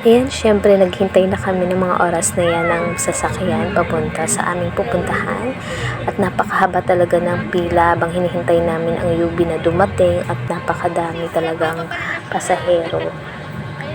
Ayan, syempre naghintay na kami ng mga oras na yan ng sasakyan papunta sa aming pupuntahan. At napakahaba talaga ng pila habang hinihintay namin ang UB na dumating at napakadami talagang pasahero.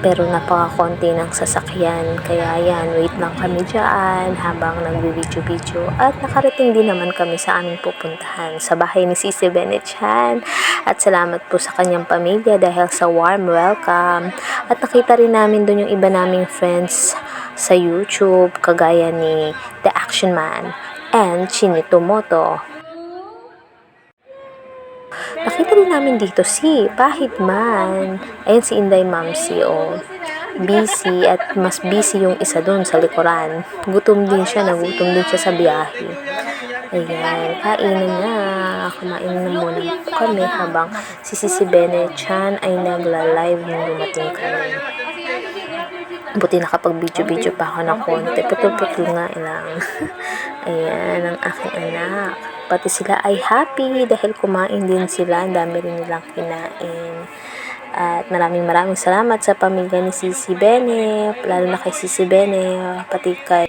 Pero napakakonti ng sasakyan. Kaya yan, wait lang kami dyan habang nag-video-video. At nakarating din naman kami sa aming pupuntahan sa bahay ni Sisi Benechan. At salamat po sa kanyang pamilya dahil sa warm welcome. At nakita rin namin doon yung iba naming friends sa YouTube, kagaya ni The Action Man and Chinito Moto. Nakita rin namin dito si Pahid Man. Ayan si Inday Mamsi, oh. Busy at mas busy yung isa doon sa likuran. Gutom din siya, nagutom din siya sa biyahe. Ayan, kainan na. Kumain na muna kami habang si Sisi Benechan ay nagla-live nung dumating kami. Buti nakapag-video-video pa ako ng konti. Putol-putol nga lang. Ayan, ang aking anak. Pati sila ay happy dahil kumain din sila. Ang dami rin nilang kinain. At maraming salamat sa pamilya ni Sisi Bene. Lalo na kay Sisi Bene. Pati kay...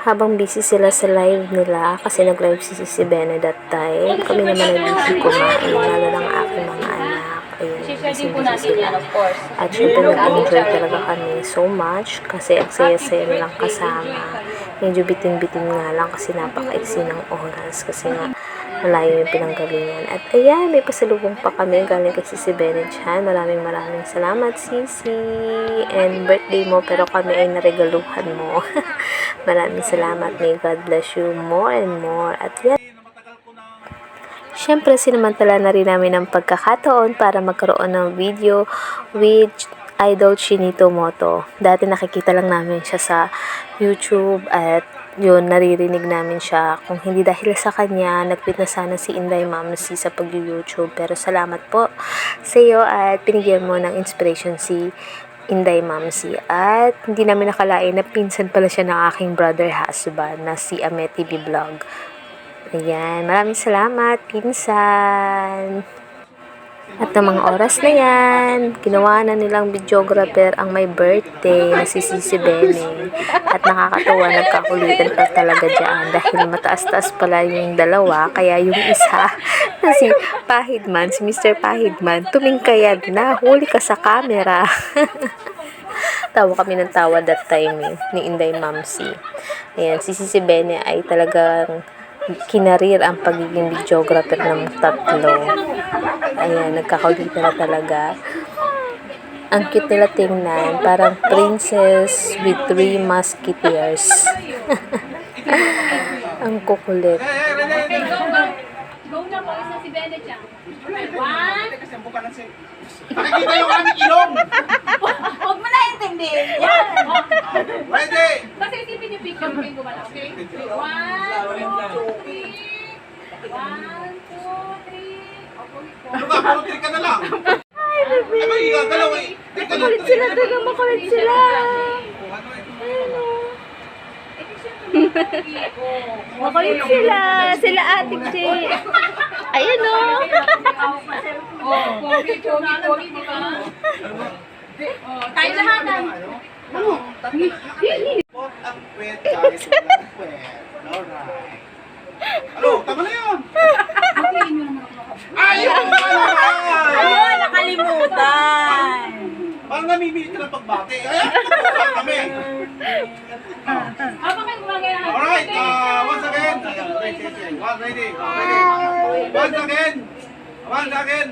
Habang busy sila sa live nila, kasi nag-live si Sisi Bene that time, kami naman ay busy kumain, lalo ng aking mga anak. Ayun, busy sila. At syempre nag-enjoy talaga kami so much, kasi ang saya-saya nilang kasama. Medyo bitin-bitin nga lang kasi napaka-iksi ng oras, kasi nga malayo yung pinanggalingan. At ayan, may pasalubong pa kami galing kay Sisi Benechan. Maraming salamat, Sisi. And birthday mo, pero kami ay naregaluhan mo. Maraming salamat. May God bless you more and more. At yan, syempre sinamantala na rin namin ang pagkakataon para magkaroon ng video with Idol Chinito Moto. Dati nakikita lang namin siya sa YouTube at yun, naririnig namin siya. Kung hindi dahil sa kanya, nag-quit na sana si Inday Mamsi sa pag-YouTube. Pero salamat po sa iyo at pinigyan mo ng inspiration si Inday Mamsi. At hindi namin nakalain na pinsan pala siya ng aking brother husband na si Ame TV Vlog. Ayan, maraming salamat, pinsan. At ng mga oras na yan, ginawa na nilang videographer ang may birthday na si Sisi Bene. At nakakatuwa, nagkakulitan pa talaga dyan dahil mataas-taas pala yung dalawa. Kaya yung isa na si Pahidman, si Mr. Pahidman, tumingkayad na, huli ka sa camera. Tawa kami ng tawa that time ni Inday Mamsi. Ayan, si Sisi Bene ay talagang kinarir ang pagiging videographer ng tatlo. Ayan, nagkakaulita na talaga. Ang cute nila tingnan, parang princess with 3 musketeers. Ang kukulit. Go na po, isa si Benechan. Nakikita yung aming ilong! Huwag mo na intindihin. Yan! Ready! Kasi isipin yung picture mo yung gumana, okay? 1, 2, 3. 1, 2, 3. Ano ka? Puro-trick ka na lang! Ay, baby! Ay, magigagalaw eh! Makulit sila, talaga makulit sila. Makulit sila. Sila Ate J. Ayun o. Pogi, di ba? Tayo lahat. Pot ang kwet, guys. Ang kwet. Alright. Ano? Tama na yun! Ayaw na naman! Ayun, nakalimutan. Parang namimili ka ng pagbati. Ayan, tutukan kami. Apa kayo gumagaya? Alright, once again. One, ready. Ready. Once again. Once again.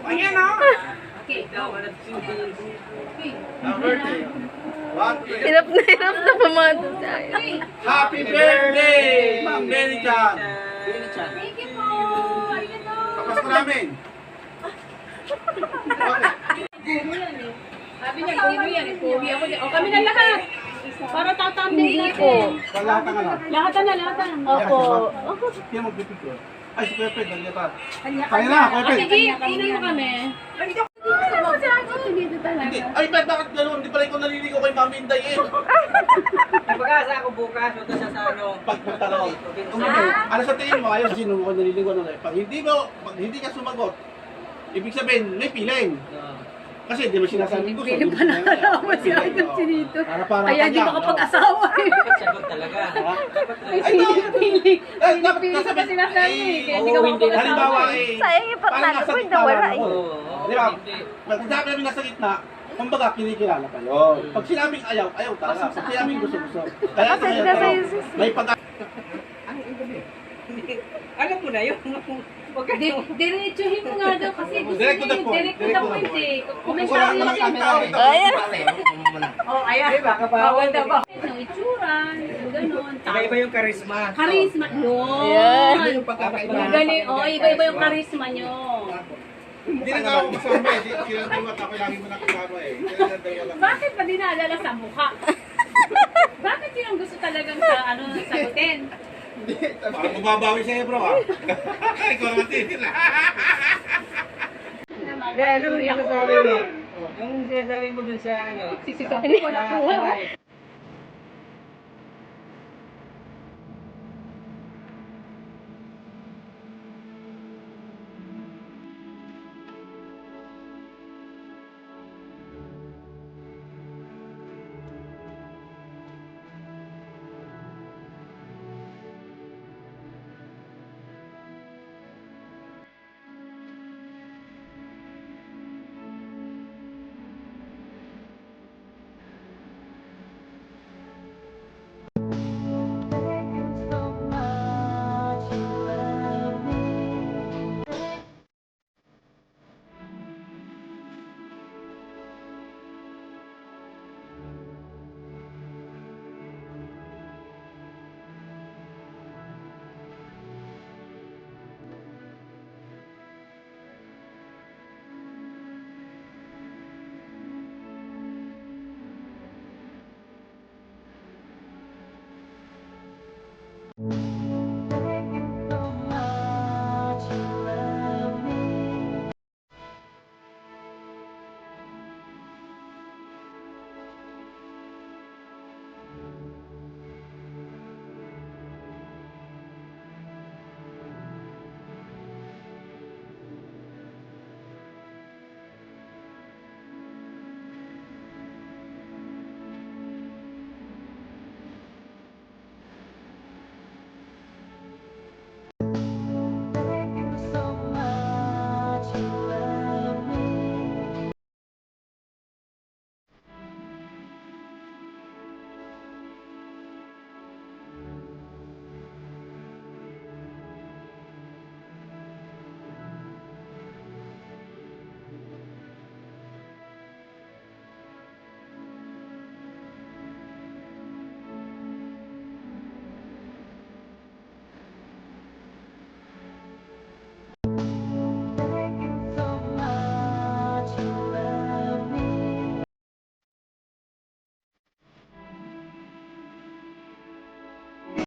Ayan o. Okay, go. Birthday. Hirap na pumato tayo. Happy birthday, Ma'am Benny Chan. Thank you po. Arigato. Papasko namin. Gumo yan eh. Sabi niya, gumo yan eh. Pogi ako din. O kami na lahat. Para tatambing natin. Lahat ng ano? Lahatan na, lahatan. Opo. Kaya mag-picture. Ay, si Pepe, dali pa. Kanya Kaya na, Pepe. Sige, inan mo kami. Gusto mo sa ako. Dito talaga. Ay, bakit gano'n? Hindi pala ikaw naliligaw kay Mami Inday eh. Pag-asa ako bukas, punta siya sa ano. Pagpuntalon. Ano sa tingin mo? Ayaw, sino mo naliligaw na pag hindi ka sumagot, ibig sabihin, may piling. Kasi di ba sinasabi ko, Piling pa nakalaman si Idol dito. Kaya di makapag-asawa eh. Sagot talaga. Ay, Piling. dapat Piling pa sinasabi eh. Kaya di ka Oo, hindi. makapag-asawa Halimbawa eh. eh, Sayang yung parang partner nasa ko, gitna nawala lang eh. ako. Oo. Di ba? Hindi. Pag sabi namin nasa gitna, kumbaga kinikilala kayo. Pag sinabing ayaw, ayaw talaga. Pag sinabing gusto. Kaya Kasi ngayon, nasa pero isis. may pag Alam mo na yun. Huwag ka Diretsuhin mo nga daw kasi gusto Direct to the niya. point. Direct to the point eh. wala Komentaryo naman siya. ang tao ito. Ayan. Oh, ayan. baka bawal daw ba? Yung itsura, yung ganun. Iba-iba yung karisma. Karisma. Ayan. Yun. Yung pagkakaiba. Magaling. Oh, iba-iba yung karisma nyo. Hindi na ako kasama eh. Kinandiwat ako lagi mo nakasama eh. Kinandiwat ako. Bakit pa dinadala sa mukha? Bakit yun ang gusto talagang sagutin? Parang mababawi sa'yo bro ah. Ikaw naman titila. Hindi, ano yung sinasabi mo? Yung sinasabi mo dun sa ano? Sisisabi ko na po. Sa-